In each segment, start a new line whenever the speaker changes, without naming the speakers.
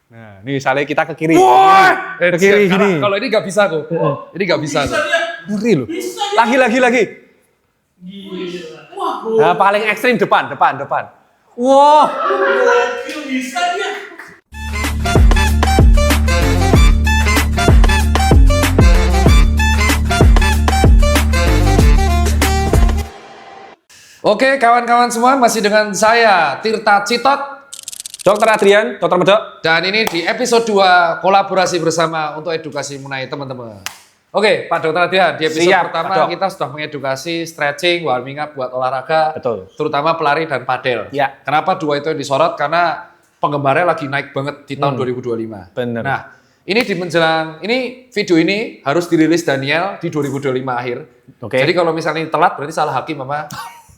Nah, ini misalnya kita ke kiri.
Wah!
Ke kiri gini.
Kalau ini nggak bisa kok. Ini nggak bisa.
Ngeri loh.
Bisa
Lagi.
Gila. Wah, bro.
Nah, paling ekstrim depan. Wah.
Gokil bisa dia.
Oke, kawan-kawan semua, masih dengan saya Tirta Citot,
Dokter Adrian, Dokter Medok.
dan ini di episode 2 kolaborasi bersama untuk edukasi mengenai teman-teman. Oke, Pak Dokter Adrian, di episode
Siap,
pertama
Dok.
kita sudah mengedukasi stretching, warming up buat olahraga,
Betul.
terutama pelari dan padel.
Ya.
Kenapa dua itu yang disorot? Karena penggemarnya lagi naik banget di tahun 2025.
Bener.
Nah, ini di menjelang, ini video ini harus dirilis Daniel di 2025 akhir.
Oke.
Jadi kalau misalnya ini telat, berarti salah hakim sama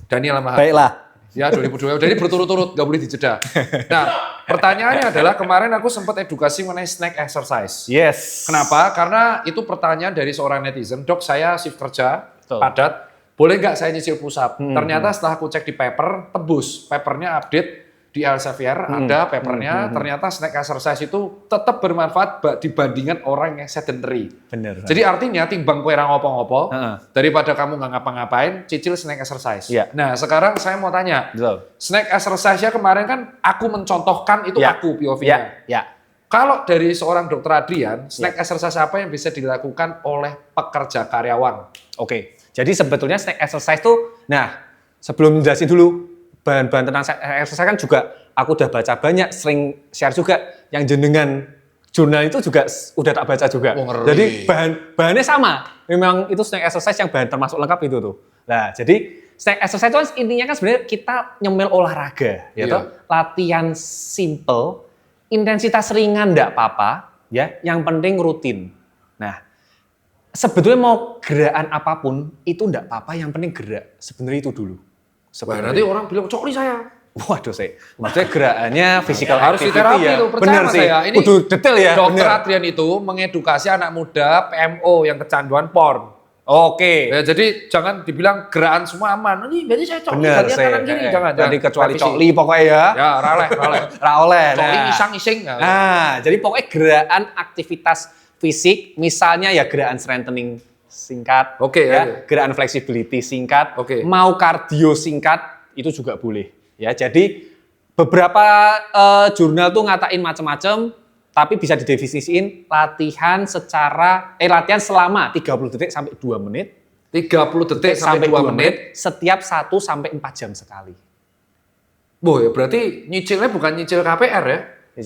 Daniel sama hakim.
Baiklah.
Ya 2020, jadi berturut-turut, gak boleh dijeda. Nah, pertanyaannya adalah kemarin aku sempat edukasi mengenai snack exercise.
Yes.
Kenapa? Karena itu pertanyaan dari seorang netizen, Dok saya shift kerja,
Betul.
padat, boleh nggak saya nyicil push up? Ternyata setelah aku cek di paper, tebus. Papernya update di Elsevier, ada papernya, ternyata snack exercise itu tetap bermanfaat dibandingkan orang yang sedentary.
Bener.
Jadi artinya timbang kue ra ngopo-ngopo,
Heeh.
daripada kamu nggak ngapa-ngapain, cicil snack exercise.
Iya.
Nah sekarang saya mau tanya,
Betul.
snack exercise-nya kemarin kan aku mencontohkan itu
Ya.
aku POV-nya.
Ya.
Kalau dari seorang dokter Adrian, snack exercise apa yang bisa dilakukan oleh pekerja karyawan?
Oke. Jadi sebetulnya snack exercise tuh, nah sebelum jelasin dulu bahan-bahan tentang snack exercise kan juga aku udah baca banyak, sering share juga yang jenengan jurnal itu juga udah tak baca juga.
Oh, ngeri.
Jadi bahannya sama. Memang itu snack exercise yang bahan termasuk lengkap itu tuh. Nah, jadi snack exercise itu kan intinya kan sebenarnya kita nyemil olahraga, ya
Iya.
toh. Latihan simple, intensitas ringan enggak apa-apa, ya. Yang penting rutin. Nah, sebetulnya mau gerakan apapun itu enggak apa-apa, yang penting gerak. Sebenarnya itu dulu.
Wah, nanti orang bilang, cokli saya.
Waduh, maksudnya gerakannya physical
Harus
activity
diterapi
ya.
itu, percaya
Bener
sama
sih.
saya. Ini
Kudu detail ya.
Dokter
bener.
Adrian itu mengedukasi anak muda PMO yang kecanduan porn.
Oke.
Ya, jadi jangan dibilang gerakan semua aman. Ini berarti saya cokli,
Bener
kalian
sih.
kanan kiri. Jangan.
Jadi kecuali
Revisi.
cokli pokoknya ya.
Ya, raleh.
Ra oleh.
Cokli
Nah.
isang-ising.
Nah, jadi pokoknya gerakan aktivitas fisik, misalnya ya gerakan strengthening singkat,
Oke,
ya,
oke.
gerakan flexibility singkat,
Oke.
mau kardio singkat itu juga boleh. Ya, jadi beberapa jurnal tuh ngatain macam-macam, tapi bisa didefinisiin latihan selama 30 detik sampai 2 menit.
30 detik sampai 2 menit.
Setiap 1 sampai 4 jam sekali.
Boh, ya berarti nyicilnya bukan nyicil KPR ya,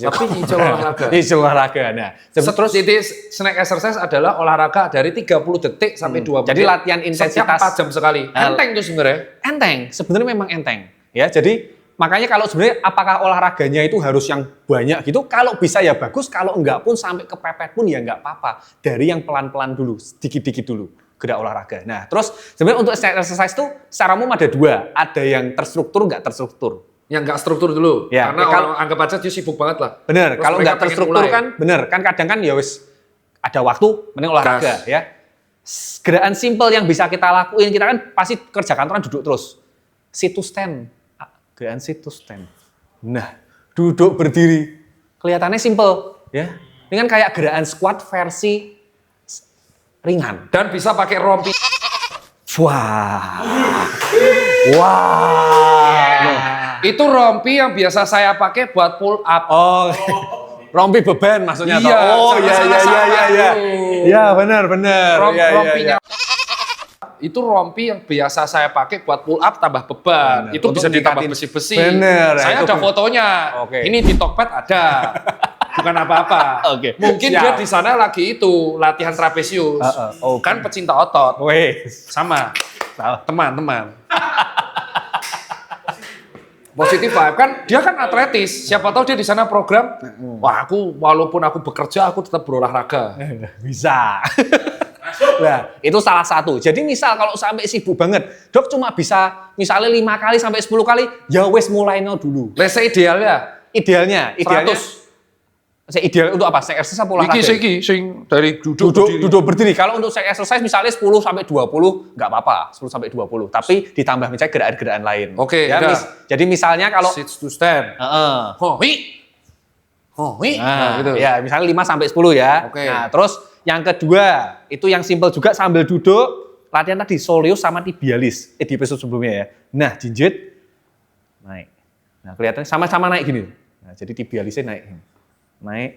tapi nyicil olahraga.
Nyicil olahraga. Nah,
Terus jadi snack exercise adalah olahraga dari 30 detik sampai 2 menit.
Jadi latihan intensitas.
Setiap 4 jam sekali. Enteng tuh sebenarnya.
Enteng, sebenarnya memang enteng. Ya, jadi makanya kalau sebenarnya apakah olahraganya itu harus yang banyak gitu, kalau bisa ya bagus, kalau enggak pun sampai kepepet pun ya enggak apa-apa. Dari yang pelan-pelan dulu, sedikit-dikit dulu gerak olahraga. Nah, terus sebenarnya untuk snack exercise itu secara umum ada 2, ada yang terstruktur enggak terstruktur.
Yang nggak struktur dulu.
Ya,
Karena
ya,
orang anggap aja dia sibuk banget lah.
Bener,
Terus
kalau
mereka
nggak
pengen
terstruktur
mulai.
kan, bener kan kadang kan ya wis ada waktu mending olahraga
Gas.
ya. Gerakan simple yang bisa kita lakuin, kita kan pasti kerja kantoran duduk terus. Sit to stand, gerakan sit to stand. Nah, duduk berdiri, kelihatannya simple ya. Ini kan kayak gerakan squat versi ringan.
Dan bisa pakai rompi.
Wah, wah.
Itu rompi yang biasa saya pakai buat pull up.
Oh, rompi beban maksudnya toh?
Iya,
Oh,
jangan
iya.
salah-salah
Iya,
dulu.
iya benar.
Rompinya itu rompi yang biasa saya pakai buat pull up tambah beban.
Bener.
Itu
Untuk
bisa ditambah
ningkatin-
besi-besi.
Bener,
Saya
itu
ada
bener.
fotonya.
Oke.
Ini di Tokped ada. Bukan apa-apa.
Oke.
Mungkin
Siap.
dia di sana lagi itu latihan trapesius.
Oh.
Kan pecinta otot.
Wes.
Sama. Teman-teman. Positif vibe kan dia kan atletis. Siapa tahu dia di sana program. Wah, walaupun aku bekerja aku tetap berolahraga.
Bisa. Nah, itu salah satu. Jadi misal kalau sampai sibuk banget, dok cuma bisa misalnya 5 kali sampai 10 kali, ya wes mulai dulu.
Let's say idealnya
Idealnya
100.
Ideal untuk apa? Snack exercise apa olahraga?
Iki sing dari duduk
Duduk berdiri. Kalau untuk snack exercise misalnya 10 sampai 20 nggak apa-apa, 10 sampai 20. Tapi ditambah misalnya gerakan-gerakan lain.
Oke,
ya,
udah.
jadi misalnya kalau
sit to stand.
Heeh.
Oh, hi. Oh, wih.
Nah,
gitu.
ya misalnya 5 sampai 10 ya.
Oke.
Nah, terus yang kedua, itu yang simple juga sambil duduk, latihan tadi soleus sama tibialis. Di episode sebelumnya ya. Nah, jinjit naik. Nah, kelihatannya sama-sama naik gini. Nah, jadi tibialisnya naik. Naik.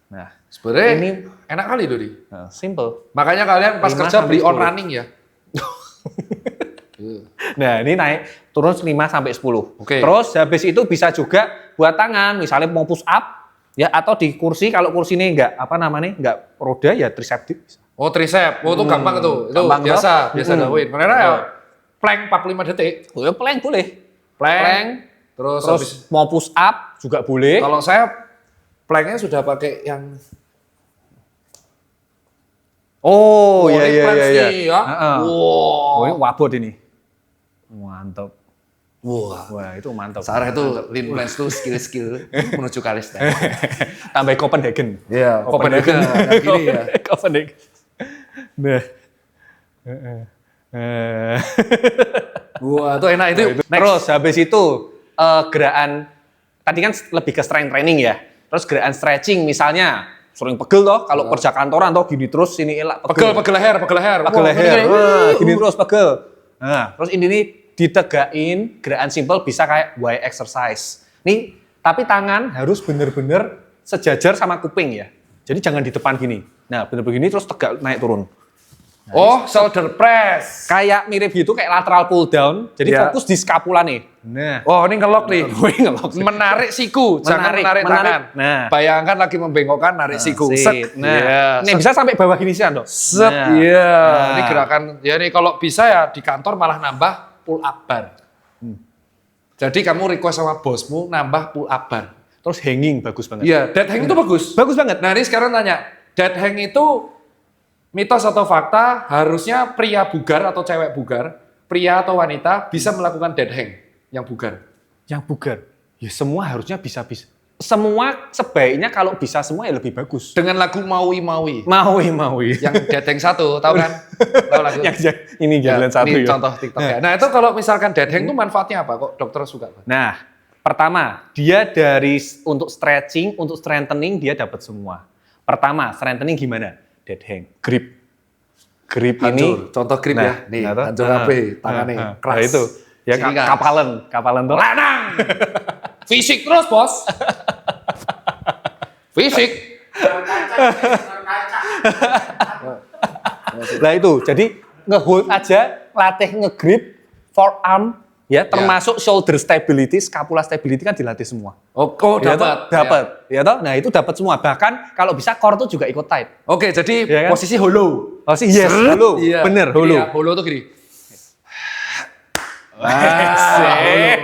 Nah,
Sebenarnya
ini
enak kali Dodi.
simple.
Makanya kalian pas
5
kerja
sampai
beli on
10.
running ya.
Nah, ini naik turun 5 sampai 10.
Oke.
Terus habis itu bisa juga buat tangan, misalnya mau push up ya atau di kursi, kalau kursi ini enggak enggak roda ya tricep bisa.
Oh, tricep. Oh, itu gampang tuh. Itu
Gampang
biasa
toh?
lakuin. Karena ya plank 45 detik.
Oh, ya plank boleh.
Plank. Terus habis
mau push up juga boleh.
kalau saya planknya sudah pakai yang
Oh,
ini
iya
plank
iya iya.
nih, ya.
Heeh.
Wow.
Oh, ini wabot ini. Mantap.
Wah.
Wah, itu mantap.
Sarah itu lean plank tuh skill-skill menuju calisthenics.
Tambah Copenhagen.
Iya, Copenhagen. Yang gini ya.
Copenhagen. Nah. Heeh.
Wah, itu enak itu. Next.
Terus habis itu gerakan tadi kan lebih ke strength training ya. Terus gerakan stretching misalnya sering pegel toh kalau kerja kantoran toh gini terus ini elak
Pegel leher.
pegel
Wah,
leher.
gini.
Wah, gini terus pegel. Nah, terus ini nih ditegain gerakan simple bisa kayak Y exercise. Nih, tapi tangan harus bener-bener sejajar sama kuping ya. Jadi jangan di depan gini. Nah, bener begini terus tegak naik turun.
Oh, shoulder press.
Kayak mirip gitu kayak lateral pull down. Jadi
Iya.
fokus di skapula nih. Nah,
Oh, ini ngelok nih.
gue ngelok sih.
Menarik siku, jangan menarik tangan.
Nah.
Bayangkan lagi membengkokkan, narik siku.
Sit.
Set.
Nah,
Iya.
ini bisa sampai bawah gini sih, Ando.
Set.
Nah.
Iya.
Nah.
Ini gerakan, ya nih kalau bisa ya di kantor malah nambah pull up bar. Jadi kamu request sama bosmu nambah pull up bar.
Terus hanging bagus banget.
Iya, dead hang itu bagus.
Bagus banget.
Nah ini sekarang tanya, dead hang itu mitos atau fakta harusnya pria bugar atau cewek bugar, pria atau wanita bisa melakukan dead hang yang bugar.
Yang bugar. Ya semua harusnya bisa-bisa. Semua sebaiknya kalau bisa semua ya lebih bagus.
Dengan lagu Maui Maui.
Maui.
Yang dead hang 1, tahu kan? Tahu lagu?
Ini jalan satu
ini
ya.
contoh TikTok ya. Nah itu kalau misalkan dead hang itu manfaatnya apa kok dokter suka?
Nah, pertama, dia dari untuk stretching, untuk strengthening dia dapat semua. Pertama, strengthening gimana? Dead hang, grip. Grip
Hancur.
ini
Contoh grip ya. Nih,
nah, toh?
hancur
Nah,
HP, tangannya
nah,
keras.
nah, itu. Ya
Sini, kan.
kapalan tuh.
Lanang. Fisik terus, Bos. Fisik.
Nah itu, jadi nge-hold aja, latih nge-grip, forearm, ya termasuk shoulder stability, scapula stability kan dilatih semua.
Oh,
Ya toh?
dapat.
Dapat. Ya toh? Nah itu dapat semua. Bahkan kalau bisa core tuh juga ikut tight.
Oke, jadi
Iya kan?
posisi hollow.
Oh sih, yes, holo.
Iya.
Bener,
Gini
holo.
ya, holo tuh gini.
Asik.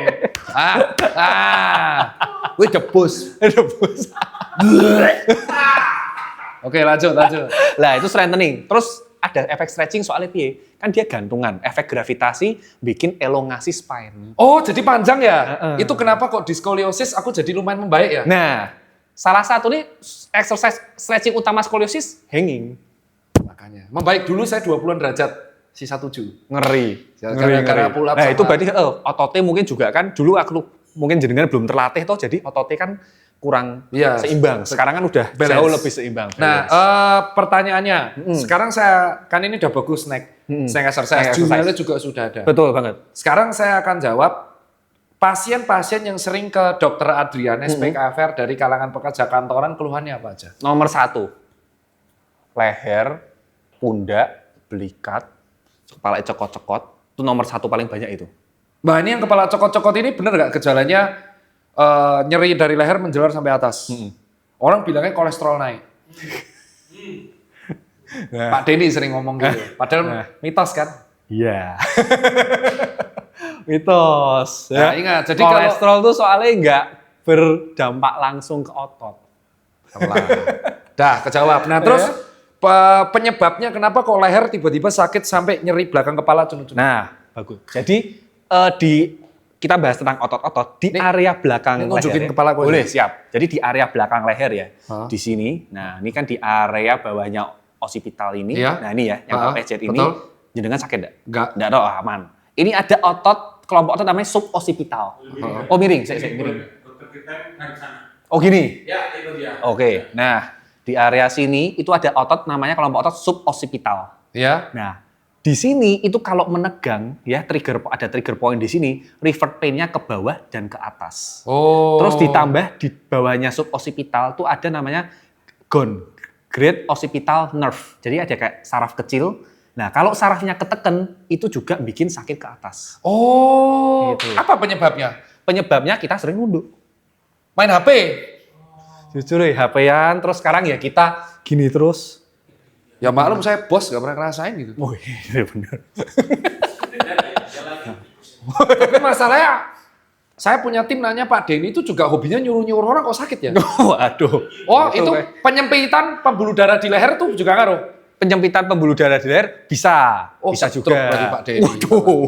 Wih, debus. Oke, lanjut.
Lah itu strengthening. Terus ada efek stretching soalnya piye? Kan dia gantungan. Efek gravitasi bikin elongasi spine.
Oh, jadi panjang ya? Itu kenapa kok di skoliosis aku jadi lumayan membaik ya?
Nah, salah satu nih exercise stretching utama skoliosis hanging.
Makanya. Membaik dulu saya 20-an derajat, sisa 7.
Ngeri.
Gara-gara pull up
Nah,
sama-
itu berarti ototnya mungkin juga kan dulu aku mungkin jenengan belum terlatih toh, jadi ototnya kan kurang
Iya.
seimbang. Sekarang kan udah
Balance.
jauh lebih seimbang.
Nah, pertanyaannya, sekarang saya, kan ini udah bagus snack exercise,
Snack exercise.
jurnalnya juga sudah ada.
Betul banget.
Sekarang saya akan jawab, pasien-pasien yang sering ke dokter Adrian, SPKFR dari kalangan pekerja kantoran, keluhannya apa aja?
Nomor 1, leher, pundak, belikat, kepala cokot-cokot, itu nomor 1 paling banyak itu.
Mbak, ini yang kepala cokot-cokot ini bener nggak gejalanya nyeri dari leher menjalar sampai atas? Orang bilangnya kolesterol naik. Pak Denny sering ngomong gitu. Padahal mitos kan?
Iya. Mitos.
Nah, ingat, jadi
kolesterol tuh soalnya nggak berdampak langsung ke otot.
Dah, kejawab. Nah, terus penyebabnya kenapa kok leher tiba-tiba sakit sampai nyeri belakang kepala cunut-cunut?
Nah, bagus. Jadi kita bahas tentang otot-otot di area belakang
ini nunjukin
leher.
kepala gue.
Boleh, siap. Jadi di area belakang leher ya.
Hah?
Di sini. Nah, ini kan di area bawahnya occipital ini.
Iya.
Nah, ini ya, yang
Hah?
terpecet ini.
Betul.
Jenengan sakit enggak?
Enggak.
Enggak ada, aman. Ini ada otot, kelompok otot namanya suboccipital. Oh, miring, saya miring.
Dokter kita narik sana.
Oh gini.
Ya, itu dia.
Oke. Nah, di area sini itu ada otot namanya kelompok otot suboccipital.
Ya.
Nah, di sini itu kalau menegang ya ada trigger point di sini, revert pain-nya ke bawah dan ke atas.
Oh.
Terus ditambah di bawahnya suboccipital tuh ada namanya GON, Great Occipital Nerve. Jadi ada kayak saraf kecil. Nah, kalau sarafnya keteken itu juga bikin sakit ke atas.
Oh.
Gitu.
Apa penyebabnya?
Penyebabnya kita sering nunduk.
Main HP.
Jujur ya, HP-an terus sekarang ya kita gini terus.
Ya maklum saya bos gak pernah ngerasain gitu.
Oh iya benar.
Tapi masalahnya saya punya tim nanya Pak Denny itu juga hobinya nyuruh-nyuruh orang kok sakit ya?
Waduh.
Oh itu penyempitan pembuluh darah di leher tuh juga ngaruh?
Penyempitan pembuluh darah di leher bisa,
Oh,
bisa
stroke
juga.
berarti Pak Denny.
Waduh.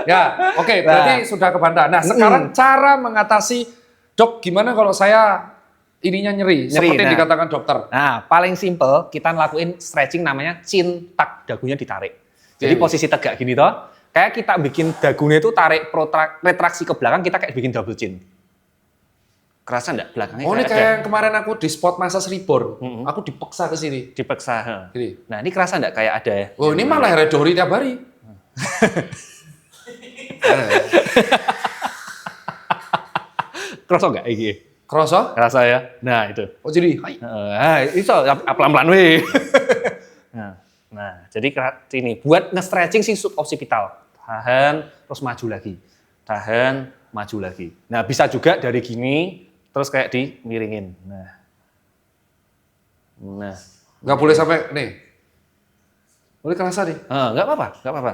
Ya oke berarti sudah kebantahan. Nah sekarang cara mengatasi dok gimana kalau saya ininya nyeri seperti yang
nah.
dikatakan dokter.
Nah, paling simple kita ngelakuin stretching namanya chin tuck, dagunya ditarik. Jadi
Oke.
posisi tegak gini toh, kayak kita bikin dagunya itu tarik retraksi ke belakang, kita kayak bikin double chin. Kerasa enggak belakangnya?
Oh ini
ada
kayak yang kemarin aku di spot masa Reborn, aku dipaksa ke sini.
dipaksa.
Gini.
Nah, ini kerasa enggak kayak ada ya?
Oh ini malah redori tiap hari.
Kerasa enggak iki?
Kroso?
Kerasa ya? Nah, itu.
Oh jadi,
Itu pelan-pelan weh. Nah, jadi ini buat nge-stretching sih suboccipital. Tahan, terus maju lagi. Tahan, maju lagi. Nah, bisa juga dari gini, terus kayak dimiringin. Nah.
nggak boleh sampai nih. Boleh kerasa nih.
Nggak apa-apa, nggak apa-apa.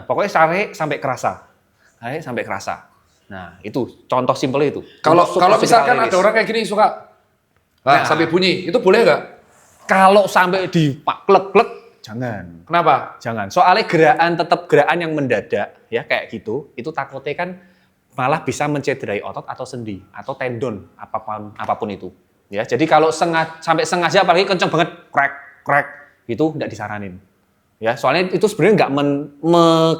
Pokoknya tarik sampai kerasa. Tarik sampai kerasa. Nah, itu contoh simpel itu.
Kalau
Untuk
kalau
suboccipital
misalkan ada
release.
orang kayak gini suka
Nah.
sampai bunyi, itu boleh nggak?
Kalau sampai di plek-plek, jangan.
Kenapa?
Jangan. Soalnya tetap gerakan yang mendadak ya kayak gitu, itu takutnya kan malah bisa mencederai otot atau sendi atau tendon apapun itu. Ya, jadi kalau sampai sengaja apalagi kenceng banget krek itu enggak disaranin. Ya, soalnya itu sebenarnya enggak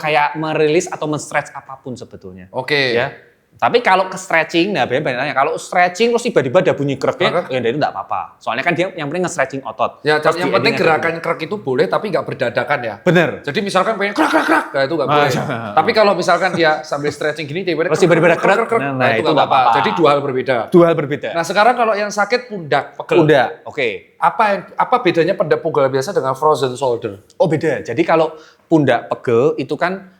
kayak merilis atau men-stretch apapun sebetulnya.
Oke.
Ya. Tapi kalau ke stretching, nah banyak tanya, kalau stretching terus tiba-tiba ada bunyi kreknya, ya itu enggak apa-apa. Soalnya kan dia yang penting nge-stretching otot.
Ya,
Terus
yang
di
penting
ending ada
gerakan krek itu boleh tapi nggak berdadakan ya.
bener.
Jadi misalkan pengen krak, nah itu nggak boleh.
jangan.
Tapi kalau misalkan dia sambil stretching gini, tiba-tiba
Terus tiba-tiba krek,
nah,
nah,
itu
itu
nggak
nggak
apa-apa.
apa-apa.
Jadi dua hal berbeda.
Dua hal berbeda.
Nah sekarang kalau yang sakit pundak, pegel.
Udah, oke.
Apa bedanya pundak pegel biasa dengan frozen shoulder?
Oh beda. Jadi kalau pundak pegel itu kan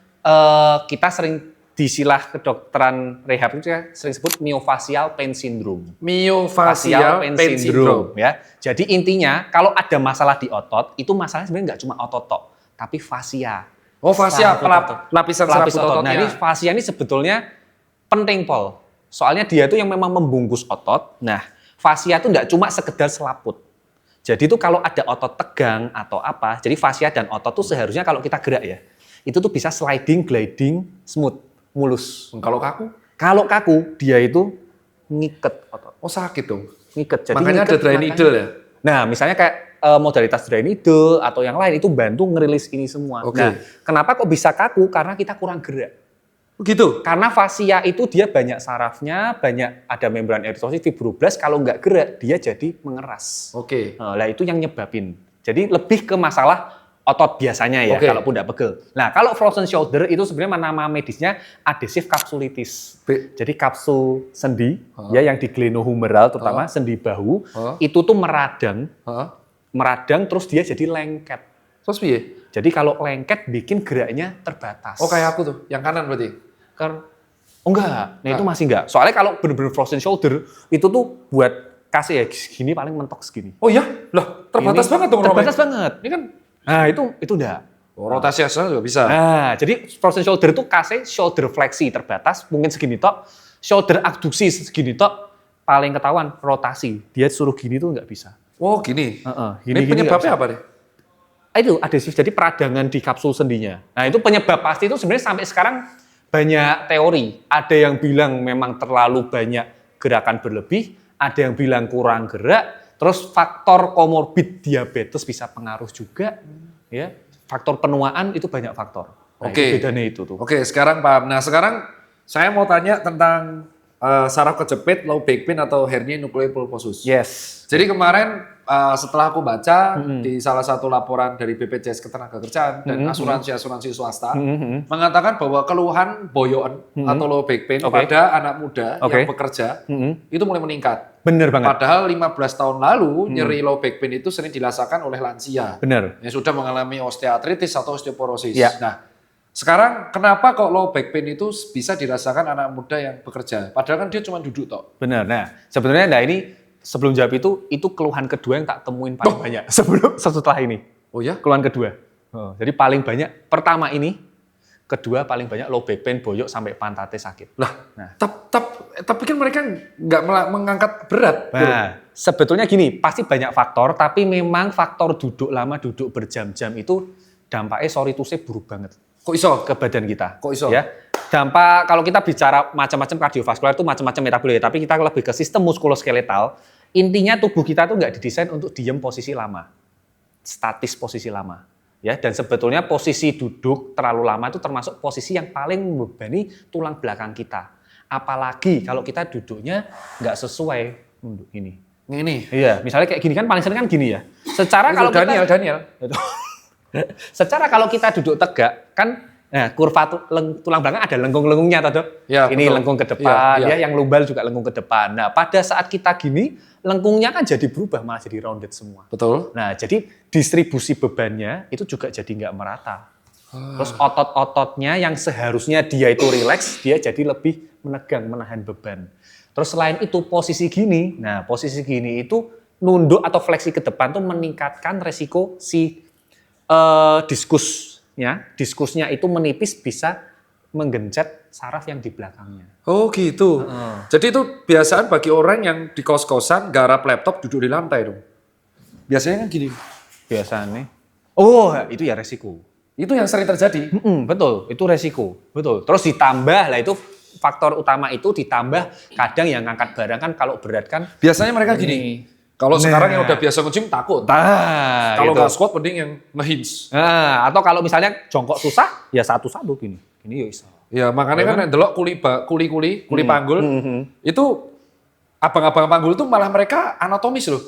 kita sering disilah kedokteran rehab itu ya sering sebut myofascial pain syndrome.
Myofascial pain syndrome.
Ya. Jadi intinya kalau ada masalah di otot itu masalahnya sebenarnya nggak cuma otot tok, tapi fascia.
Oh fascia,
Saraf otot.
lapisan
Pelapis
saraf
otot.
ototnya.
Nah ini fascia ini sebetulnya penting Pol. Soalnya dia itu yang memang membungkus otot. Nah fascia itu nggak cuma sekedar selaput. Jadi itu kalau ada otot tegang atau apa, jadi fascia dan otot tuh seharusnya kalau kita gerak ya, itu tuh bisa sliding, gliding, smooth, mulus.
Kalau kaku?
Kalau kaku, dia itu ngiket otot.
Oh sakit dong.
Ngiket. Jadi
Makanya ada
ngiket,
dry needle ya?
Nah, misalnya kayak modalitas dry needle atau yang lain itu bantu ngerilis ini semua.
Oke.
Nah, kenapa kok bisa kaku? Karena kita kurang gerak.
Begitu?
Karena fascia itu dia banyak sarafnya, banyak ada membran eritrosit, fibroblast. Kalau nggak gerak, dia jadi mengeras.
Oke.
Nah, itu yang nyebabin. Jadi lebih ke masalah otot biasanya ya,
Oke.
kalau pundak pegel. Nah, kalau frozen shoulder itu sebenarnya nama medisnya adhesive capsulitis. Jadi kapsul sendi, ya yang di glenohumeral terutama sendi bahu, itu tuh meradang terus dia jadi lengket.
Terus piye?
Jadi kalau lengket bikin geraknya terbatas.
Oh kayak aku tuh, yang kanan berarti?
Oh enggak, nah itu masih enggak. Soalnya kalau bener-bener frozen shoulder, itu tuh buat kasih ya gini paling mentok segini.
Oh iya? Lah terbatas
Ini
banget dong.
terbatas
Romy.
banget.
Ini kan
Nah itu enggak.
rotasi asal juga bisa.
Nah, jadi frozen shoulder itu kasih shoulder fleksi terbatas, mungkin segini tok. Shoulder abduksi segini tok, paling ketahuan rotasi. Dia suruh gini tuh nggak bisa.
Oh gini.
Gini
Ini penyebabnya
nggak bisa.
apa deh?
Itu adhesif, jadi peradangan di kapsul sendinya. Nah itu penyebab pasti itu sebenarnya sampai sekarang banyak teori. Ada yang bilang memang terlalu banyak gerakan berlebih, ada yang bilang kurang gerak, terus faktor komorbid diabetes bisa pengaruh juga, ya. Faktor penuaan itu banyak faktor. Nah,
Oke.
itu bedanya itu tuh.
Oke, sekarang paham. Nah, sekarang saya mau tanya tentang saraf kejepit, low back pain atau hernia nucleus pulposus.
Yes.
Jadi kemarin setelah aku baca di salah satu laporan dari BPJS Ketenagakerjaan dan asuransi swasta mengatakan bahwa keluhan boyon atau low back pain pada anak muda yang bekerja itu mulai meningkat.
Bener banget.
Padahal 15 tahun lalu nyeri low back pain itu sering dirasakan oleh lansia
Bener.
yang sudah mengalami osteoartritis atau osteoporosis.
Ya.
Nah, sekarang kenapa kok low back pain itu bisa dirasakan anak muda yang bekerja? Padahal kan dia cuma duduk toh.
Bener. Nah, sebenarnya ini sebelum jawab itu keluhan kedua yang tak temuin paling banyak setelah ini.
Oh ya?
Keluhan kedua. Jadi paling banyak pertama ini, kedua paling banyak low back pain, boyok sampai pantatnya sakit.
Lah,
Nah.
tapi kan mereka nggak mengangkat berat.
Nah, sebetulnya gini, pasti banyak faktor, tapi memang faktor duduk lama, duduk berjam-jam itu dampaknya sorry to say buruk banget.
Kok iso?
Ke badan kita.
Kok iso?
Ya. Dampak kalau kita bicara macam-macam kardiovaskular itu macam-macam metabolit, tapi kita lebih ke sistem muskuloskeletal. Intinya tubuh kita tuh nggak didesain untuk diem posisi lama, statis posisi lama. Ya, dan sebetulnya posisi duduk terlalu lama itu termasuk posisi yang paling membebani tulang belakang kita. Apalagi kalau kita duduknya nggak sesuai untuk ini.
Ini.
Iya, misalnya kayak gini kan paling sering kan gini ya. Secara kalau
Daniel.
Secara kalau kita duduk tegak kan kurva tulang belakang ada lengkung-lengkungnya toh, Dok?
Ya,
Ini
betul.
lengkung ke depan,
Ya, ya.
yang lumbal juga lengkung ke depan. Nah, pada saat kita gini, lengkungnya kan jadi berubah malah jadi rounded semua.
Betul.
Nah, jadi distribusi bebannya itu juga jadi nggak merata. Terus otot-ototnya yang seharusnya dia itu rileks, dia jadi lebih menegang, menahan beban. Terus selain itu posisi gini itu nunduk atau fleksi ke depan tuh meningkatkan resiko si diskusnya itu menipis bisa menggencet saraf yang di belakangnya.
Oh gitu. Jadi itu biasaan bagi orang yang di kos-kosan garap laptop duduk di lantai dong. Biasanya kan gini.
Biasanya. Oh, itu ya resiko.
Itu yang sering terjadi.
Betul, itu resiko. Betul. Terus ditambah lah itu faktor utama itu ditambah kadang yang ngangkat barang kan kalau berat kan.
Biasanya mereka gini. Kalau sekarang yang udah biasa nge-gym takut. Kalau nggak squat mending yang nge-hinge.
Nah, atau kalau misalnya jongkok susah, ya satu-satu gini. Ini ya bisa.
Ya makanya kan delok kuli panggul itu abang-abang panggul itu malah mereka anatomis loh.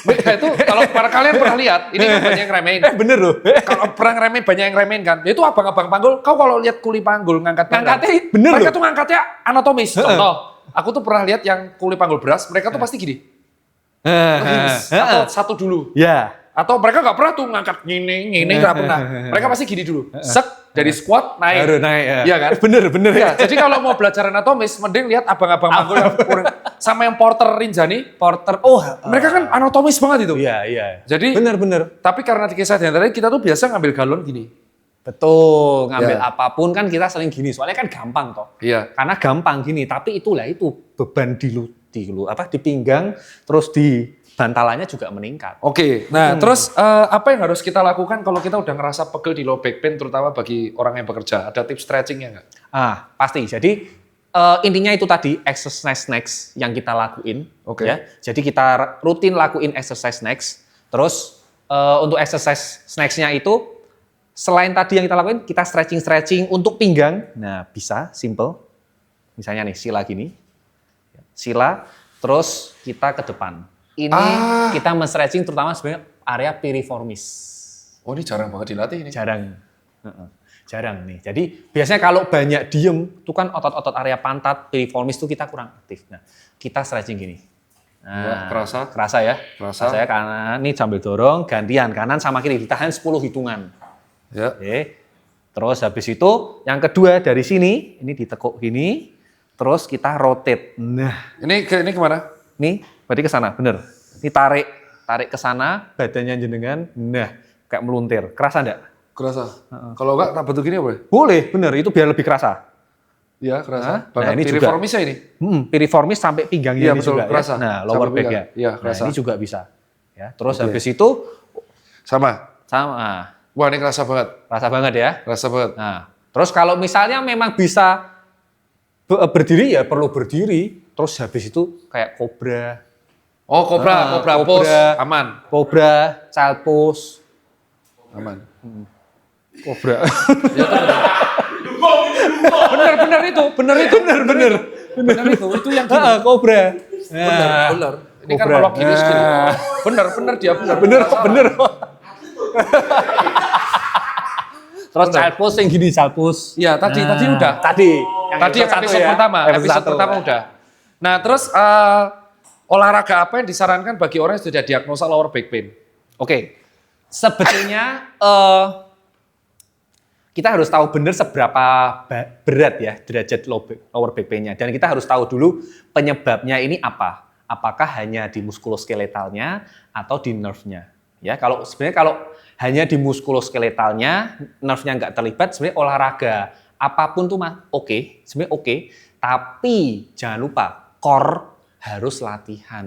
Mereka itu kalau para kalian pernah lihat, ini kan banyak yang remehin.
Bener loh.
Kalau perang remehin banyak yang remehin kan. Itu abang-abang panggul, kau kalau lihat kuli panggul ngangkatnya
bener
mereka
loh.
tuh ngangkatnya anatomis. Contoh, aku tuh pernah lihat yang kuli panggul beras, mereka tuh pasti gini. Atau satu dulu.
Ya.
Atau mereka nggak pernah tuh ngangkat gini nggak pernah. Mereka pasti gini dulu. Sek dari squat naik.
Baru naik ya.
Iya kan?
Bener.
Ya, jadi kalau mau belajar anatomis, mending lihat abang-abang panggul yang sama yang Porter Rinjani.
Porter.
Mereka kan anatomis banget itu.
Iya.
Jadi
bener.
Tapi karena di kisah tadi kita tuh biasa ngambil galon gini.
Betul, ngambil
Ya.
apapun kan kita sering gini. Soalnya kan gampang toh.
Iya.
Karena gampang gini, tapi itu beban di pinggang terus di bantalannya juga meningkat.
Oke, nah terus apa yang harus kita lakukan kalau kita udah ngerasa pegel di low back pain, terutama bagi orang yang bekerja? Ada tips stretchingnya nggak?
Pasti. Jadi intinya itu tadi exercise next yang kita lakuin.
Oke.
Ya. Jadi kita rutin lakuin exercise next. Terus untuk exercise next-nya itu selain tadi yang kita lakuin, kita stretching untuk pinggang. Nah, bisa simple. Misalnya nih sila gini. Sila, terus kita ke depan. Ini kita men-stretching terutama sebenarnya area piriformis.
Oh ini jarang banget dilatih ini.
Jarang nih. Jadi biasanya kalau banyak diem, itu kan otot-otot area pantat, piriformis itu kita kurang aktif. Nah, kita stretching gini. Nah, kerasa ya? Kerasa ya, kanan, ini sambil dorong, gantian, kanan sama kiri, ditahan 10 hitungan.
Ya.
Oke. Terus habis itu, yang kedua dari sini, ini ditekuk gini, terus kita rotate. Nah.
Ini kemana?
Nih, berarti ke sana, bener. Ini tarik ke sana, badannya jenengan, nah, kayak meluntir. Kerasa enggak?
Kerasa. Kalau enggak, tak bentuk gini boleh?
Boleh, bener. Itu biar lebih kerasa.
Iya, kerasa.
Nah, ini
piriformisnya ini?
Piriformis sampai pinggangnya ini
betul,
juga.
kerasa.
Ya. Nah, lower back ya.
Iya, kerasa.
Nah, ini juga bisa. Ya, terus habis itu
sama. Wah, ini kerasa banget.
Kerasa banget ya.
Kerasa banget.
Nah, terus kalau misalnya memang bisa berdiri ya perlu berdiri. Terus habis itu kayak kobra.
Oh, kobra pose, aman.
Kobra, child pose.
Aman.
Kobra.
Bener itu. Bener itu yang gini.
Kobra.
Bener. Ini kan
Kobra.
kalau gini segini. Bener dia bener.
Bener. Terus child pose yang gini, child pose.
Iya, tadi udah.
Tadi
Yang episode pertama, episode pertama udah. Nah, terus olahraga apa yang disarankan bagi orang yang sudah diagnosa lower back pain?
Oke. Sebetulnya kita harus tahu benar seberapa berat ya derajat lower back pain-nya, dan kita harus tahu dulu penyebabnya ini apa. Apakah hanya di muskuloskeletalnya atau di nerve-nya? Ya, kalau hanya di muskuloskeletalnya, nerve-nya nggak terlibat, sebenarnya olahraga apapun tuh sebenarnya oke, tapi jangan lupa core harus latihan.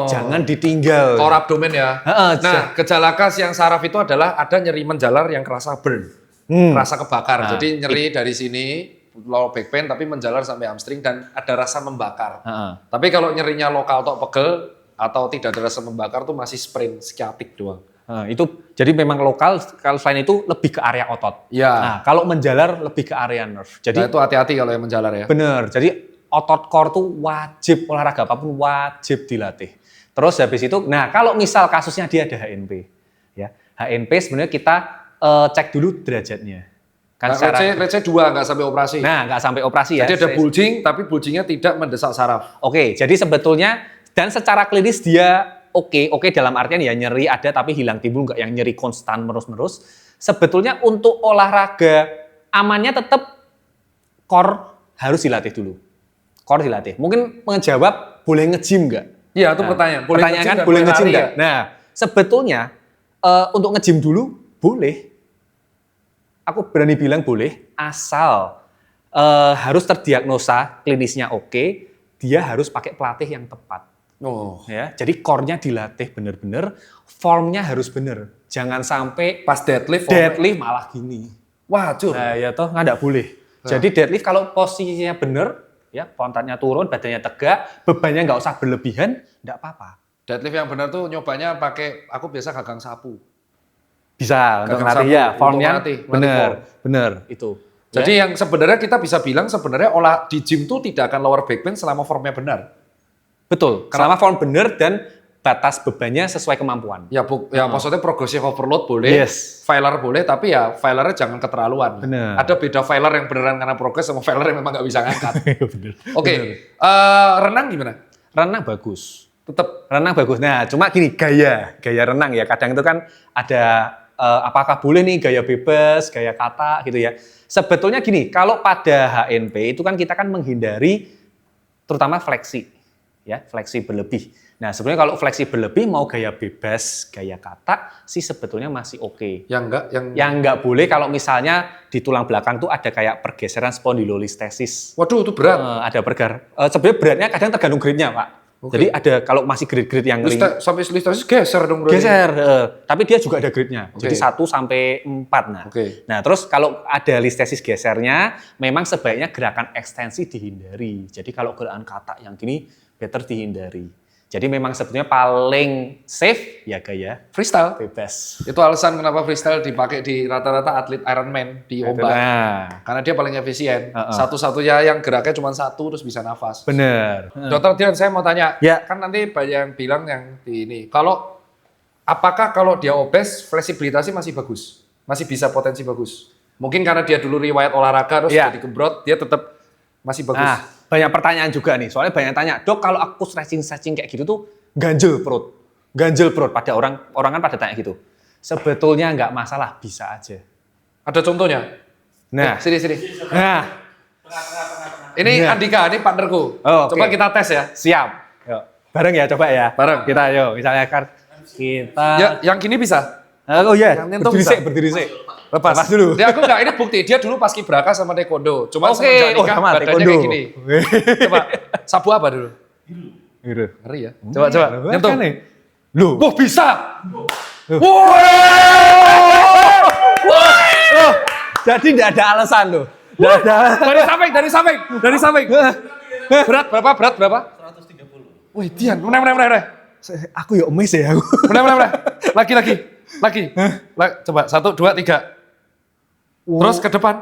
Jangan ditinggal.
Core abdomen ya. Nah, gejala khas yang saraf itu adalah ada nyeri menjalar yang kerasa burn, kerasa kebakar.
Nah,
jadi nyeri dari sini lower back pain tapi menjalar sampai hamstring dan ada rasa membakar. Tapi kalau nyerinya lokal atau pegel atau tidak ada rasa membakar tuh masih sprain sciatic doang.
Itu jadi memang lokal, kalau selain itu lebih ke area otot.
Ya.
Nah, kalau menjalar lebih ke area nerve. Jadi
itu hati-hati kalau yang menjalar ya.
bener. Jadi otot core tuh wajib, olahraga apapun wajib dilatih. Terus habis itu, nah kalau misal kasusnya dia ada HNP, ya HNP sebenarnya kita cek dulu derajatnya. Kan
RC 2 nggak sampai operasi.
Nah, nggak sampai operasi ya.
Jadi ada bulging, tapi bulgingnya tidak mendesak saraf.
Oke, jadi sebetulnya dan secara klinis dia oke dalam artian ya nyeri ada tapi hilang timbul, nggak yang nyeri konstan menerus. Sebetulnya untuk olahraga amannya tetap core harus dilatih dulu. Core dilatih. Mungkin menjawab boleh nge-gym nggak?
Iya, itu pertanyaan.
Pertanyaan kan boleh nge-gym nggak? Nah, sebetulnya untuk nge-gym dulu boleh. Aku berani bilang boleh, asal harus terdiagnosa klinisnya oke, dia harus pakai pelatih yang tepat. Ya, jadi core-nya dilatih bener-bener, formnya harus bener. Jangan sampai
pas deadlift
malah gini.
Wah, cur.
Nah, ya toh nggak boleh. Jadi deadlift kalau posisinya bener, ya pantatnya turun, badannya tegak, bebannya nggak usah berlebihan, nggak apa-apa.
Deadlift yang benar tuh nyobanya pakai, aku biasa gagang sapu.
Bisa untuk
Gagang
latih
sapu,
ya,
untuk
formnya
latih
bener itu.
Jadi yang sebenarnya kita bisa bilang sebenarnya di gym tuh tidak akan lower back pain selama formnya benar.
Betul, selama form bener dan batas bebannya sesuai kemampuan.
Ya, maksudnya progressive overload boleh, failure boleh, tapi ya failure-nya jangan keterlaluan.
Bener.
Ada beda failure yang beneran karena progress sama failure yang memang nggak bisa ngangkat. Oke, renang gimana?
Renang bagus.
Tetap
renang bagus. Nah, cuma gini, gaya renang ya. Kadang itu kan ada apakah boleh nih gaya bebas, gaya kata gitu ya. Sebetulnya gini, kalau pada HNP itu kan kita kan menghindari terutama fleksi. Ya, fleksi berlebih. Nah, sebenarnya kalau fleksi berlebih mau gaya bebas, gaya kata sih sebetulnya masih oke. Yang enggak boleh kalau misalnya di tulang belakang tuh ada kayak pergeseran spondylolistesis.
Waduh, itu berat.
Ada sebenarnya beratnya kadang tergantung grade-nya, Pak. Okay. Jadi ada kalau masih grade-grade yang
sampai listesis geser dong berarti.
Geser, tapi dia juga ada grade-nya. Okay. Jadi 1 sampai 4. Nah.
Okay.
Nah, terus kalau ada listesis gesernya, memang sebaiknya gerakan ekstensi dihindari. Jadi kalau gerakan kata yang gini better dihindari. Jadi memang sebetulnya paling safe ya gaya
freestyle
bebas.
Itu alasan kenapa freestyle dipakai di rata-rata atlet Ironman di ombak. Karena dia paling efisien. Satu-satunya yang geraknya cuma satu terus bisa nafas.
Bener.
Dokter Dian, saya mau tanya.
Ya.
Kan nanti banyak yang bilang yang di ini. Apakah kalau dia obes, fleksibilitasnya masih bagus? Masih bisa potensi bagus? Mungkin karena dia dulu riwayat olahraga terus jadi gembrot, dia tetap masih bagus.
Nah, banyak pertanyaan juga nih. Soalnya banyak tanya, "Dok, kalau aku stretching kayak gitu tuh ganjel perut." Ganjel perut pada orang kan pada tanya gitu. Sebetulnya nggak masalah, bisa aja.
Ada contohnya?
Nah,
sini.
Nah.
Ini Andika, ini partnerku. Coba kita tes ya.
Siap. Yuk. Bareng ya, coba ya.
Bareng.
Kita yuk, misalnya kan kita
Ya, yang gini bisa.
Oh iya,
Yang
berdiri sih.
Lepas
dulu.
Dia aku enggak, ini bukti dia dulu pas kibraka sama taekwondo. Cuma
semenjak
nikah badannya kayak gini. Coba sapu apa dulu?
Biru.
Ngeri ya. Coba nyentuh.
Loh.
Wah, bisa.
Jadi tidak ada alasan loh. Tidak ada.
Dari samping. Berat berapa? 130. Wih, Dian, mana.
Aku ya emes ya aku.
Mana. Lagi. Coba 1, 2, 3. Terus ke depan.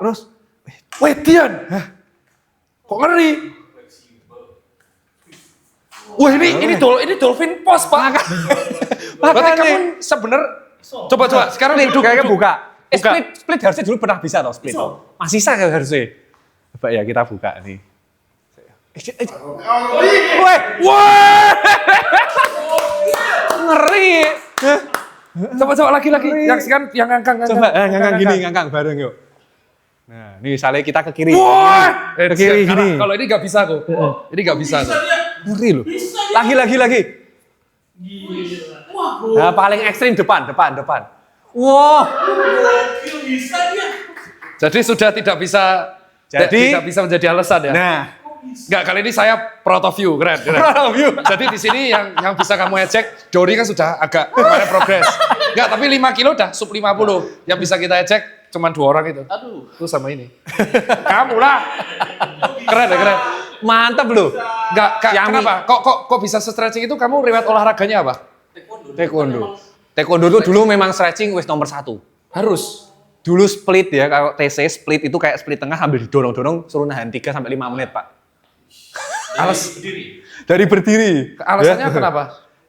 Wedian. Kok ngeri? Wah ini dolphin pose Pak. Berarti
Makanya.
kamu coba sekarang
Split
duduk
kayaknya
duduk.
buka.
Buka.
Split harusnya dulu pernah bisa toh split. Masih bisa kan harusnya. Coba ya kita buka nih. Wah, ngeri.
Coba lagi. Yang sekarang yang ngangkang.
Coba ngangkang gini, ngangkang bareng yuk. Nah, ini misalnya kita ke kiri.
Wah!
Ke kiri gini.
Kalau ini nggak bisa kok. Ini nggak bisa.
Bisa
Kok.
dia.
Ngeri loh.
Bisa dia.
Lagi.
Gila. Wah, bro.
Nah, paling ekstrim depan. Wah.
Gokil bisa dia.
Jadi sudah tidak bisa tidak bisa menjadi alasan ya.
Nah,
Enggak, kali ini saya proud of you, keren.
proud of you.
Jadi di sini yang bisa kamu ejek, Dori kan sudah agak kemarin progres. Enggak, tapi 5 kilo dah sub 50. Yang bisa kita ejek cuma 2 orang itu.
Aduh.
Itu sama ini. Kamu lah. Keren.
Mantap loh.
Enggak,
Yummy.
kenapa? Kok bisa stretching itu kamu riwayat olahraganya apa?
Taekwondo tuh dulu memang stretching wis nomor 1.
Harus.
Dulu split ya, kalau TC split itu kayak split tengah sambil didorong-dorong suruh nahan 3 sampai 5 menit, Pak. Dari berdiri.
Alasannya
Ya.
kenapa?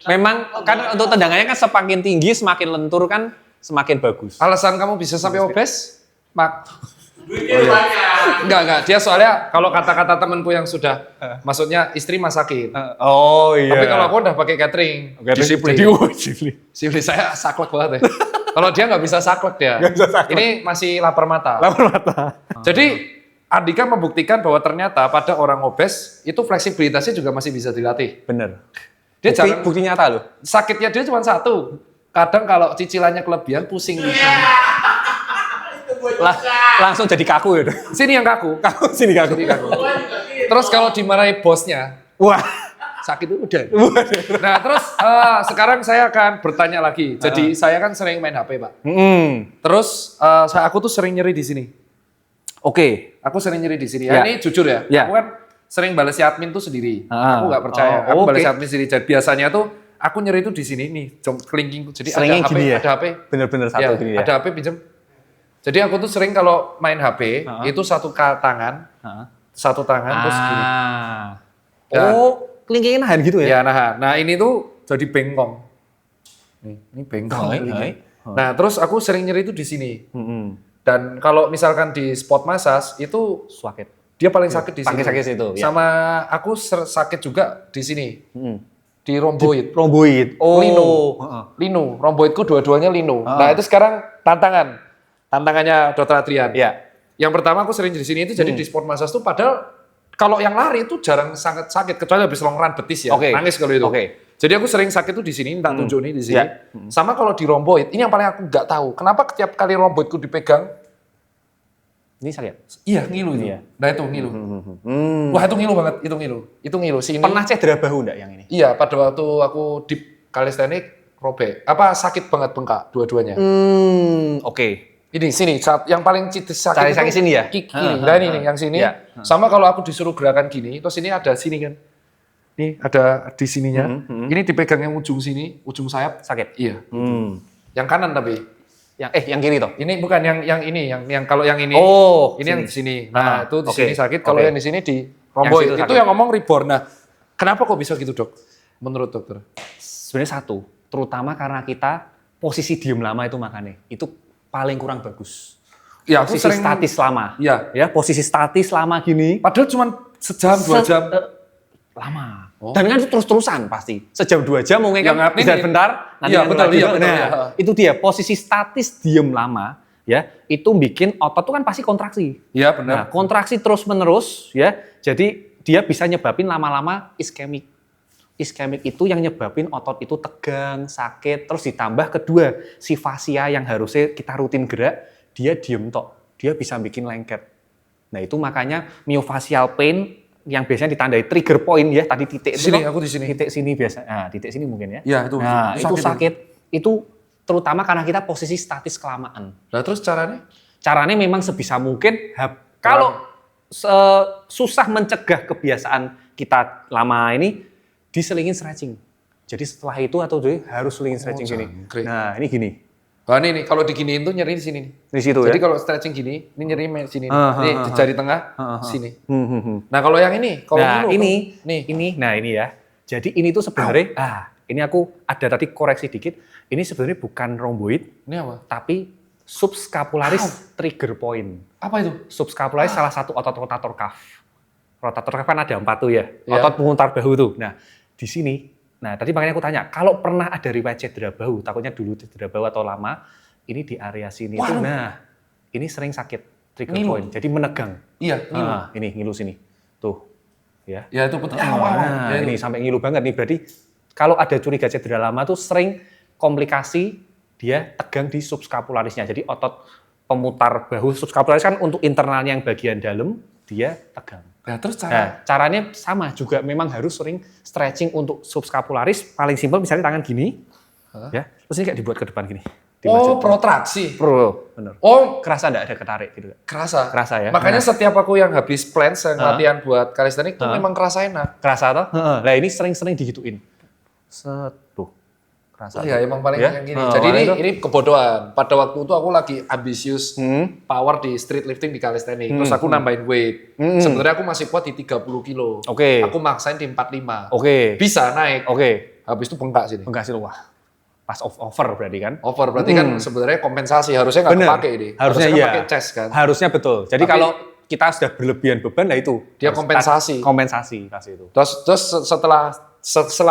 Memang kan untuk tendangannya kan semakin tinggi, semakin lentur kan semakin bagus.
Alasan kamu bisa sampai obes?
Duitnya banyak.
Enggak. Dia soalnya kalau kata-kata temanku yang sudah, maksudnya istri masakin.
Oh iya.
Tapi kalau aku udah pakai catering, disiplin. Disiplin saya saklek banget ya. Kalau dia nggak bisa saklek dia.
Nggak bisa saklek.
Ini masih lapar mata.
Lapar mata.
Jadi Andika membuktikan bahwa ternyata pada orang obes itu fleksibilitasnya juga masih bisa dilatih.
Bener.
Dia
Bukti,
jangan
bukti nyata loh.
sakitnya dia cuma satu. Kadang kalau cicilannya kelebihan pusing.
Itu buat
Langsung jadi kaku ya.
Sini yang kaku.
Sini kaku.
Sini kaku.
Gua juga gitu.
Terus kalau dimarahi bosnya,
Wah.
sakit itu udah. Nah terus sekarang saya akan bertanya lagi. Jadi saya kan sering main HP Pak. Terus aku tuh sering nyeri di sini.
Oke.
Aku sering nyeri di sini.
Ya.
Ya. Ini jujur ya.
Ya.
Aku kan sering balas si admin tuh sendiri.
Ah.
Aku nggak percaya.
Oh,
Aku
oke.
balas si admin sendiri. Jadi biasanya tuh aku nyeri itu di sini nih, kelingking. Jadi
Seringnya
ada HP,
gini ya?
ada HP.
Bener-bener satu
Ya,
gini ya.
ada HP pinjam. Jadi aku tuh sering kalau main HP itu satu tangan, satu tangan terus gini. Dan-
Oh, kelingkingin nahan gitu ya?
Ya nah ini tuh jadi bengkong. Ini bengkong.
Hai,
ini.
hai.
Nah terus aku sering nyeri itu di sini.
Mm-mm.
Dan kalau misalkan di spot massage itu
Sakit.
dia paling sakit di sini.
Paling sakit situ, ya.
Sama aku sakit juga di sini.
Mm.
Di rhomboid.
Romboid. Oh.
Lino.
Heeh.
Lino. Rhomboidku dua-duanya lino. Nah itu sekarang tantangannya Dr. Adrian.
Ya.
Yang pertama aku sering di sini itu jadi di sport massage tuh padahal kalau yang lari itu jarang sangat sakit kecuali habis long run betis ya.
Oke.
Nangis kalau itu.
Oke.
Jadi aku sering sakit tuh di sini, tak tunjuk nih di sini.
Ya.
Sama kalau di rhomboid, ini yang paling aku nggak tahu. Kenapa setiap kali rhomboidku dipegang,
Ini sakit.
iya ngilu itu.
Iya.
Nah itu ngilu.
Hmm.
Wah itu ngilu banget, itu ngilu. Itu ngilu sini.
Pernah cedera bahu enggak yang ini?
Iya, pada waktu aku di calisthenics robek. Apa sakit banget bengkak dua-duanya.
Oke.
Ini sini yang paling sakit
Sakit
itu
sini ya?
Ini. Nah ini nih, yang sini.
Ya.
Sama kalau aku disuruh gerakan gini, terus ini ada sini kan. Nih ada di sininya. Ini dipegang yang ujung sini, ujung sayap.
Sakit.
Iya.
Hmm.
Yang kanan tapi.
Yang kiri toh?
Ini bukan yang ini, yang kalau yang ini.
Oh,
ini yang di sini. Nah, itu di
oke.
sini sakit. Kalau
Oke.
yang di sini di rhomboid.
situ
Itu
sakit.
yang ngomong reborn. Nah, kenapa kok bisa gitu, Dok? Menurut dokter?
Sebenarnya satu, terutama karena kita posisi diem lama itu makanya itu paling kurang bagus.
Ya, aku
Posisi
sering
statis lama.
Iya.
Ya, posisi statis lama gini.
Padahal cuma sejam, 2 jam.
Lama.
Oh.
Dan kan itu terus-terusan pasti. Sejam 2 jam mungkin
Yang
kan
admin
bisa
ini.
bentar.
Iya,
kan
betul,
lagi.
iya, betul,
Nah,
iya.
itu dia posisi statis diem lama ya, itu bikin otot tuh kan pasti kontraksi.
Iya,
Nah,
benar.
kontraksi terus-menerus ya. Jadi dia bisa nyebabin lama-lama iskemik. Iskemik itu yang nyebabin otot itu tegang, sakit, terus ditambah kedua, si fascia yang harusnya kita rutin gerak, dia diem tok. Dia bisa bikin lengket. Nah, itu makanya myofascial pain yang biasanya ditandai trigger point ya, tadi titik itu.
Sini,
toh.
aku di sini.
Titik sini biasa. Nah, titik sini mungkin ya.
Iya, itu.
Nah,
Itu
itu
sakit.
sakit. Itu terutama karena kita posisi statis kelamaan.
Nah, terus caranya?
Caranya memang sebisa mungkin kalau susah mencegah kebiasaan kita lama ini diselingin stretching. Jadi setelah itu atau harus selingin stretching gini.
jangkrik.
Nah, ini gini.
Nah ini nih, kalau diginiin tuh nyeri di sini nih.
Di situ
Jadi
ya.
kalau stretching gini, ini nyeri sini.
Ah,
Nih,
ah,
di
ah,
jari tengah, sini. Nah kalau yang ini, kalau
Nah,
dulu,
ini,
nih.
nah ini ya. Jadi ini tuh sebenarnya, ini aku ada tadi koreksi dikit. Ini sebenarnya bukan rhomboid,
Ini apa?
tapi subscapularis trigger point.
Apa itu?
Subscapularis salah satu otot rotator cuff. Rotator cuff kan ada 4 tuh ya,
Iya.
otot penguntar bahu tuh. Nah, di sini, nah tadi makanya aku tanya, kalau pernah ada riwayat cedera bahu, takutnya dulu cedera bahu atau lama, ini di area sini tuh, nah ini sering sakit trigger
Ngilu.
point, jadi menegang.
Iya, ngilu.
Ini ngilu sini, tuh, ya.
Ya itu betul.
Nah,
Ya,
ini
itu.
sampai ngilu banget nih. Berarti kalau ada curiga cedera lama tuh sering komplikasi dia tegang di subscapularisnya. Jadi otot pemutar bahu subscapularis kan untuk internalnya yang bagian dalam dia tegang.
Nah terus
Nah, caranya sama juga memang harus sering stretching untuk subscapularis. Paling simpel misalnya tangan gini, ya. Terus ini kayak dibuat ke depan gini.
Oh, protraksi.
Bener.
Oh,
Kerasa enggak ada ketarik gitu?
kerasa.
Kerasa ya.
Makanya
Nah.
setiap aku yang habis plans yang latihan buat calisthenics itu memang kerasa enak.
Kerasa toh? Nah, ini sering-sering digituin. Set, tuh. Kerasa.
Oh iya, emang paling
Ya?
yang gini.
Nah,
Jadi
makanya
ini kebodohan. Pada waktu itu aku lagi ambisius power di street lifting di calisthenics. Terus aku nambahin weight. Sebenarnya aku masih kuat di 30 kilo.
Oke.
Aku maksain di 45.
Oke.
Bisa naik.
Oke.
Habis itu bengkak sini.
Enggak sih, wah. Pas over berarti kan?
Over berarti kan sebenarnya kompensasi, harusnya nggak
Bener.
kepake ini.
Harusnya
kan
iya.
pakai chest kan.
Harusnya betul. Jadi
Tapi-
kalau kita sudah berlebihan beban, nah itu.
Dia kompensasi.
Kompensasi kasih itu.
Terus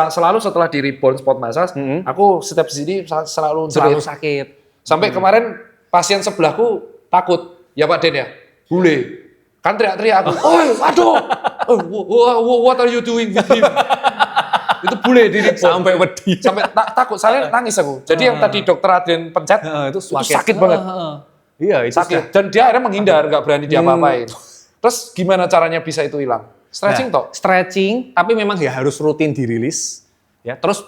selalu setelah di rebound spot massage, aku setiap sini selalu
Selalu
jerit.
sakit.
Sampai kemarin pasien sebelahku takut, ya Pak Den ya, bule. Kan teriak-teriak aku, oi aduh, what are you doing with him? Itu bule di rebound.
Sampai wedi.
Sampai takut, saya nangis aku. Jadi yang tadi dokter Adrian pencet,
itu
itu sakit banget.
Iya, itu
Sakit. Dan dia akhirnya menghindar, nggak berani diapa-apain. Terus gimana caranya bisa itu hilang? Stretching toh?
Stretching, tapi memang ya harus rutin dirilis. Ya, terus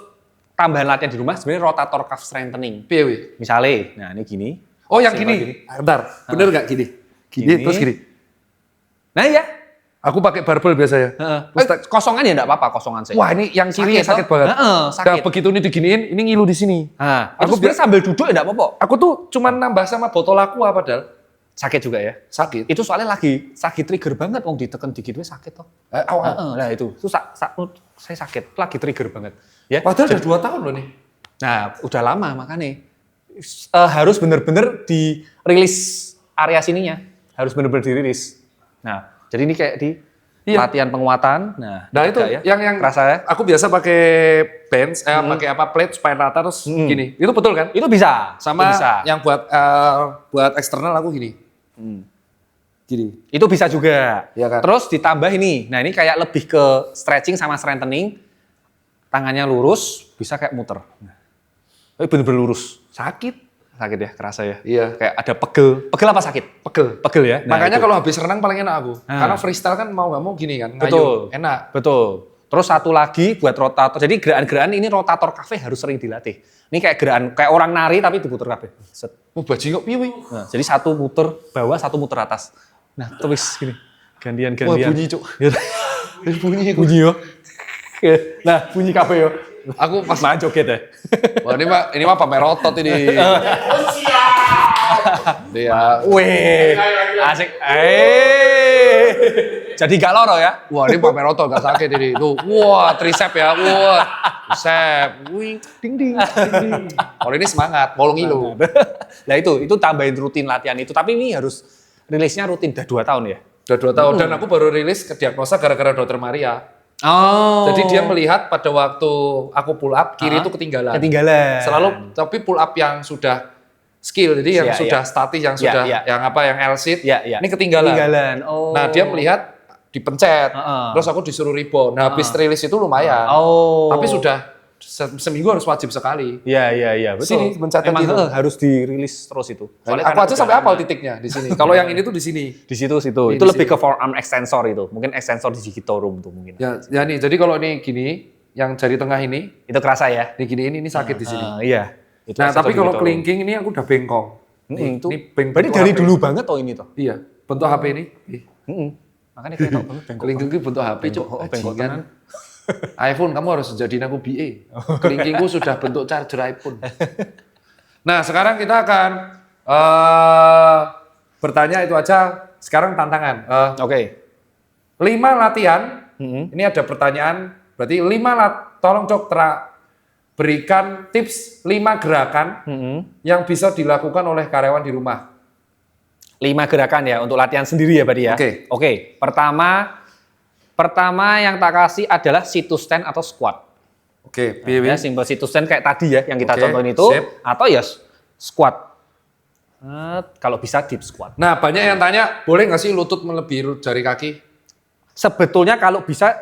tambahan latihan di rumah sebenarnya rotator cuff strengthening.
Piye wi?
Misalnya, nah ini gini.
Oh yang
Simpel
gini. Bentar, bener nggak gini? Gini,
Gini.
terus gini.
Nah ya,
Aku pakai barbel biasanya.
kosongan ya enggak apa-apa, kosongan saya.
Wah ini yang kiri sakit
toh?
banget.
Sakit.
Nah, begitu ini diginiin, ini ngilu di sini.
Nah,
Aku
aku sebenarnya sambil duduk ya enggak apa-apa.
Aku tuh cuman nambah sama botol aqua padahal
Sakit juga ya.
sakit.
Itu soalnya lagi sakit trigger banget, wong diteken dikit we sakit toh. Nah itu saya sakit, lagi trigger banget. Ya.
Padahal udah 2 tahun loh nih.
Nah, udah lama makanya harus bener-bener dirilis area sininya, harus bener-bener dirilis. Nah, jadi ini kayak di latihan penguatan. Nah
itu
ya.
yang
kerasa ya.
aku biasa pakai bench, pakai plate supaya rata terus gini. Itu betul kan?
Itu bisa.
Sama
itu bisa.
yang buat eksternal aku gini. Gini.
Itu bisa juga.
Iya kan?
Terus ditambah ini. Nah, ini kayak lebih ke stretching sama strengthening. Tangannya lurus, bisa kayak muter. Nah, tapi bener-bener lurus.
Sakit.
Sakit ya, kerasa ya.
Iya.
Kayak ada pegel. Pegel apa sakit?
Pegel.
Pegel ya. Nah,
Makanya
itu.
kalau habis renang paling enak aku.
Nah.
Karena freestyle kan mau nggak mau gini kan.
Betul.
Ngayuh. Enak.
Betul. Terus satu lagi buat rotator. Jadi gerakan-gerakan ini rotator kafe harus sering dilatih. Ini kayak gerakan kayak orang nari tapi diputer kafe. Set.
Oh bajingan piye wi?
Nah, jadi satu muter bawah, satu muter atas. Nah, terus gini. Gantian-gantian.
Wah, bunyi, Cuk. Bunyi.
Bunyi yo. Nah, bunyi kafe yo.
Aku pas
Mas joget ya.
wah ini mah pamer otot ini.
Oh siap.
Dia.
Weh, asik. Jadi gak loro ya?
Wah, ini pamer otot gak sakit ini. Tuh, wah, tricep ya. Wah, tricep. Wing, ding ding. Kalau ini semangat, mau ngilu.
Nah itu tambahin rutin latihan itu. Tapi ini harus rilisnya rutin, udah 2 tahun ya?
Udah 2 tahun dan aku baru rilis ke diagnosa gara-gara dokter Maria.
Oh.
Jadi dia melihat pada waktu aku pull up kiri itu ketinggalan.
Ketinggalan.
Selalu tapi pull up yang sudah skill, jadi yang
Iya,
sudah
iya.
statis, yang
Iya,
sudah
iya.
yang apa yang L-sit.
Iya, iya.
Ini ketinggalan.
Ketinggalan. Oh.
Nah, dia melihat dipencet. Terus aku disuruh rebound. Nah, habis rilis itu lumayan.
Oh.
Tapi sudah seminggu harus wajib sekali.
Iya, betul.
Sini, pencatan
Emang
gitu.
Harus dirilis terus itu.
Aku
karena
aja
udah
sampai
lama.
hafal titiknya di sini. Kalau yang ini tuh di sini.
Di situ.
Ini
Itu
di
lebih
sini.
ke forearm extensor itu. Mungkin extensor di digitorum tuh mungkin.
Ya nih, jadi kalau ini gini, yang jari tengah ini
Itu kerasa ya?
ini sakit di sini.
Iya. Itu
Nah,
extensor
tapi kalau
digitorum.
kelingking ini aku udah bengkong.
Itu.
Ini
Berarti
bentuk
dari
HP.
dulu banget toh ini toh?
Iya, bentuk HP ini.
Makanya kayak tau banget bengkok.
Kelingking itu bentuk HP, Cuk.
Oh, bengkok
Bajingan.
tenan.
iPhone kamu harus jadiin aku BA. Kelingkingku sudah bentuk charger iPhone. Nah, sekarang kita akan bertanya itu aja. Sekarang tantangan.
Oke.
5 latihan. Ini ada pertanyaan. Berarti 5 tolong Cok berikan tips 5 gerakan yang bisa dilakukan oleh karyawan di rumah.
5 gerakan ya untuk latihan sendiri ya Badi ya. Oke. Pertama yang tak kasih adalah sit to stand atau squat.
Oke,
Ya, simple sit to stand kayak tadi ya yang kita
Oke,
contohin itu
sip.
atau ya squat. Kalau bisa deep squat.
Nah, banyak yang tanya, boleh nggak sih lutut melebihi jari kaki?
Sebetulnya kalau bisa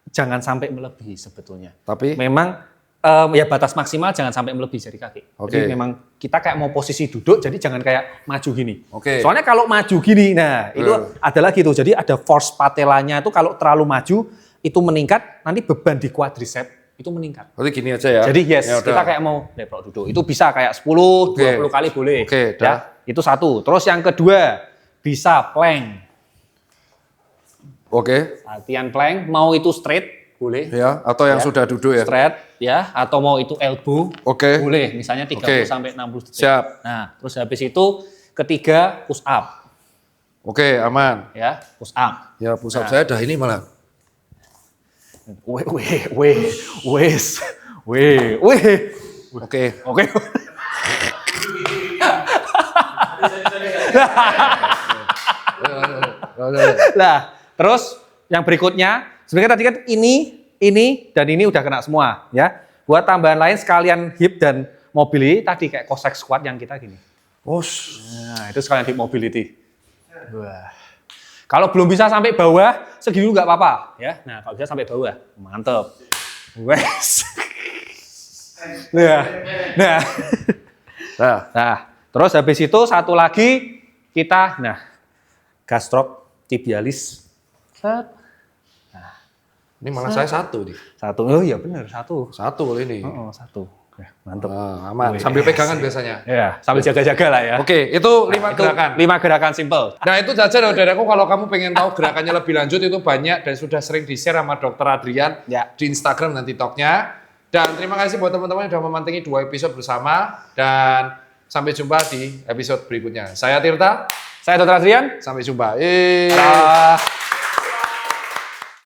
jangan sampai melebihi sebetulnya.
Tapi
Memang ya batas maksimal jangan sampai melebihi jari kaki.
Oke.
Jadi memang kita kayak mau posisi duduk, jadi jangan kayak maju gini.
Oke.
Soalnya kalau maju gini, nah itu ada lagi tuh. Jadi ada force patelanya itu kalau terlalu maju itu meningkat, nanti beban di quadricep itu meningkat.
berarti gini aja ya.
Jadi yes,
Ya udah.
kita kayak mau leprok duduk. Itu bisa kayak 10, 20 kali boleh.
Oke,
ya. Itu satu. Terus yang kedua, bisa plank.
Oke.
Latihan plank, mau itu straight, boleh.
Ya, atau yang
Ya.
sudah duduk ya.
Straight, ya. Atau mau itu elbow,
Oke.
boleh. Misalnya 30
Oke.
sampai 60 detik.
Siap.
Nah, terus habis itu ketiga, push up.
Oke, aman.
Ya, push up.
Ya, push up saya dah ini malah.
Wes.
Oke.
Oke. Nah, terus yang berikutnya, sebenarnya tadi kan ini, dan ini udah kena semua, ya. Buat tambahan lain sekalian hip dan mobility, tadi kayak Cossack squat yang kita gini. Nah, itu sekalian hip mobility. Wah. Kalau belum bisa sampai bawah, segini nggak apa-apa, ya. Nah, kalau bisa sampai bawah, mantep. Wes. Nah. Terus habis itu satu lagi kita, gastrotibialis. Set.
Ini malah saya satu nih.
Satu, oh iya benar, satu.
Satu kali ini.
Oh, satu. Ya, mantep.
Nah, aman. Sambil pegangan biasanya.
Ya, sambil jaga-jaga lah ya.
Oke, itu 5
Itu
gerakan.
5 gerakan simple.
Nah, itu saja saudaraku, kalau kamu pengen tahu gerakannya lebih lanjut itu banyak dan sudah sering di-share sama Dr. Adrian
Ya.
di Instagram dan TikTok-nya. Dan terima kasih buat teman-teman yang sudah memantengi 2 episode bersama dan sampai jumpa di episode berikutnya. Saya Tirta,
Saya Dr. Adrian.
sampai jumpa.
Dah.